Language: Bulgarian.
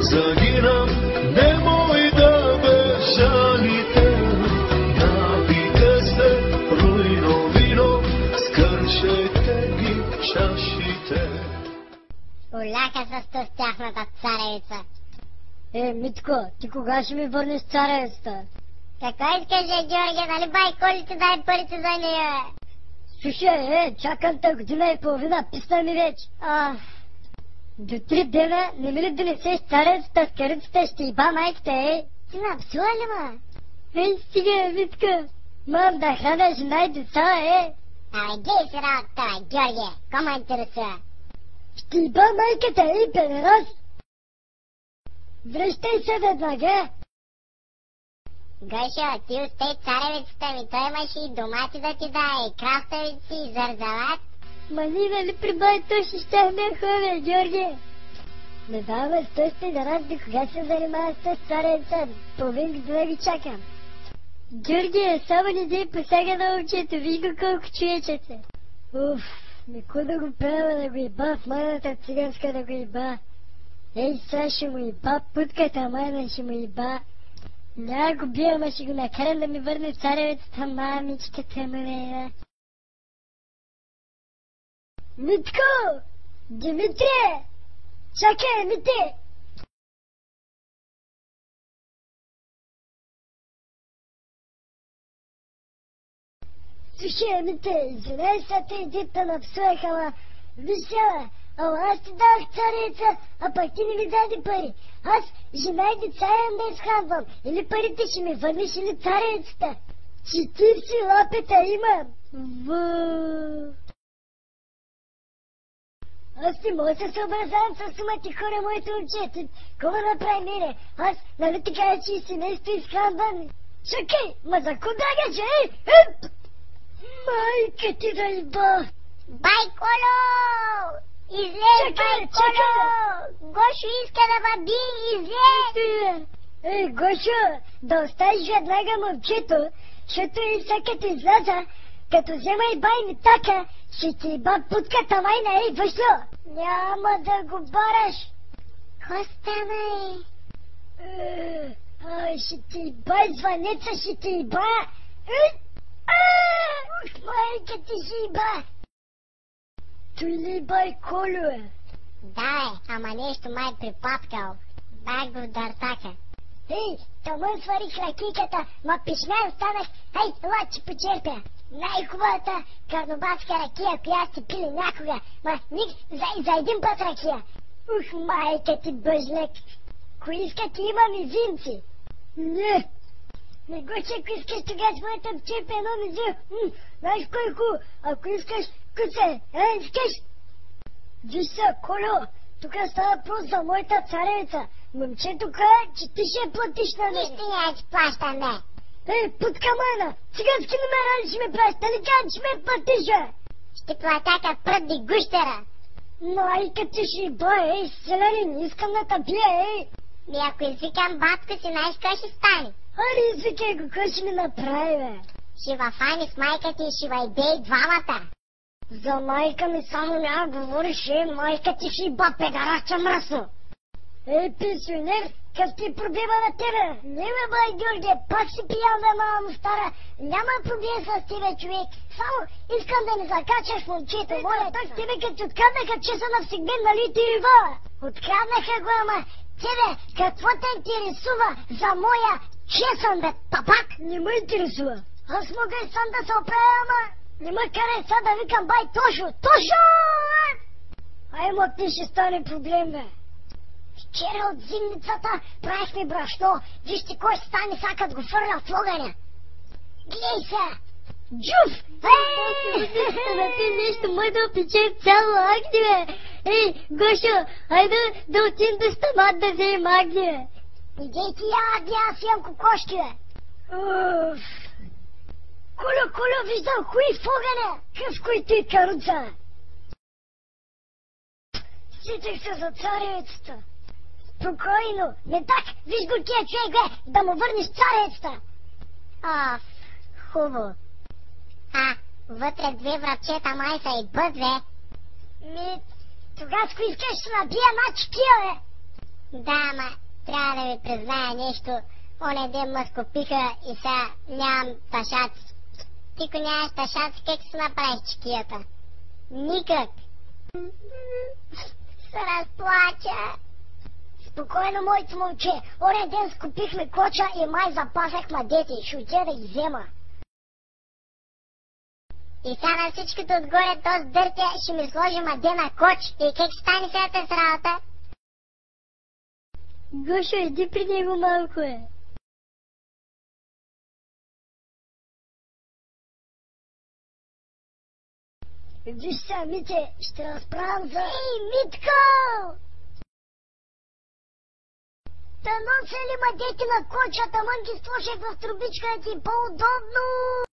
загинам, немой да ме жалите. Напийте се руйно вино, скършете ги чашите. Поляка с тяхната царевица. Митко, ти кога ще ми върнеш царевицата? Какво искаш, Георгия, нали бай Коли ти дай парите за нея, бе? Слушай, чакам те година и половина, писна ми вече. До 3 дена не ми ли донесеш царевицата с карицата, ще иба майката, Ти напсува ли, ма? Стига, Митка, мам да храня жена и деца, Гей си работа, Георгия, кома интересува? Ще иба майката, педерас! Връщай се веднага! Гошо, ти устай царевицата ми, той имаше и домати да ти даде, и краставици, и зарзават. Ма ние нали при бай точно щяхме ходим, Георги? Не даваме стой да раз, до кога се занимава с царевица, половин година ви чакам. Георги, само не дей посяга на момчето, виж го колко човечеце. Никой да го правя да го иба, в майната циганска да го иба. Сега ще му иба, путката майна ще му иба. Няма го бия, ама ще го накарам да ми върне царевицата, мамичката му. Митко! Димитрие! Чакай, Мите! Слушай, Мите, извинай се, те дета напсувах, ама виж сега, аз ти дах цареца, а пък ти не ми даде пари. Аз жена и деца имам да изхранвам. Или парите ще ми върнеш, или царецата. 40 лапета имам. Аз не мога да се съобразявам с сумати хора, моите момчета. Кога направи мене? Аз, нали ти кажа, че и семейство изхранвам? Чакай, ма за кога че? Майка ти да иба! Бай Коло! Излез, бай Коло! Гошо иска да въби, излез! Гошо, да оставиш веднага момчето, защото и всякато изляза, като взема и бай ми така, ще ти иба путката майна, въшло! Няма да го бараш! Ко стана, ще ти иба звънеца, ще ти иба! Майка ти ще иба! Той ли бай Коло, Да, ама нещо май припаткал. Бах го в дъртака. Тъмън сварих ракийката, ма пишмай останах. Ела, че почерпя. Най-хубавата карнобатска ракия, която сте пили някога. Ма ник за един път ракия. Майка ти бъжлек. Кой иска ти има мизинци? Не го че, ако искаш тогава с моята черпя едно мизио. Знаеш кой хубаво? Ако искаш, куце, искаш? Виж се, Коло, тук става въпрос за моята царевица. Момчето каза, че ти ще платиш на нея. Нищо няма да плащам, не. Путка майна, цигански номера ли ще ме правиш? Дали каза, че ме платиш, Ще платя като пръдни гущера. Майка ти ще бой, селени, не искам да те бия, Ако извикам батко си, знаеш кой ще стане? Али извикай го, кой ще ми направи, Ще фани с майка ти и ще и двамата. За майка ми само няма говориш, майка ти ще иба педарача мръсно. Пенсионер, къв ти проблема на тебе? Не ме бай, Георгия, пак си пиял да мама му стара. Няма проблем с тебе, човек. Само искам да не закачаш момчето, моля. Так с тебе, като откраднаха чеса навсегда, нали ти ива? Откраднаха го, ама тебе, какво те интересува за моя чесън, бе, папак? Не ме интересува. Аз мога и сам да се оправя, ама не ме карай сега да викам бай Тошо. Тошо! Ма ти ще стане проблем, бе. Вчера от зимницата правихме брашно. Вижте кой ще стане сега, като го фърля в огъня. Глей се! Джуф! Ти нещо мой да опече цяло Агни, бе! Гошо, айде да отидем до стомат да вземем Агни, бе! Идей ти я, Агни, аз имам кокошки, бе! Коло, виждам хуй в огъня! Къв кой ти каруца? Сетих се за царевицата. Спокойно, не так, виж го тия човек, бе, да му върнеш царевицата. Хубаво. Вътре 2 врабчета май са и бъд, бе. Тогава, ако искаш, ще набия една чекия, бе. Да, ама трябва да ви призная нещо. Оня ден ме скопиха и сега нямам ташаци. Ти ако нямаш ташаци, как си направиш чекията? Никак. Се разплача. Спокойно, моето момче. Оня ден скупихме коча и май запазах младете. Ще отида да ги взема. И сега на всичкото отгоре този дъртя ще ми сложи маде на коч. И как ще стане сега с работа? Гошо, иди при него малко е. Виж сега, Мите, ще разправям за... Ей, Митко! Та нося ли мадети на кочата, мън ги сложих в трубичка да ти е по-удобно?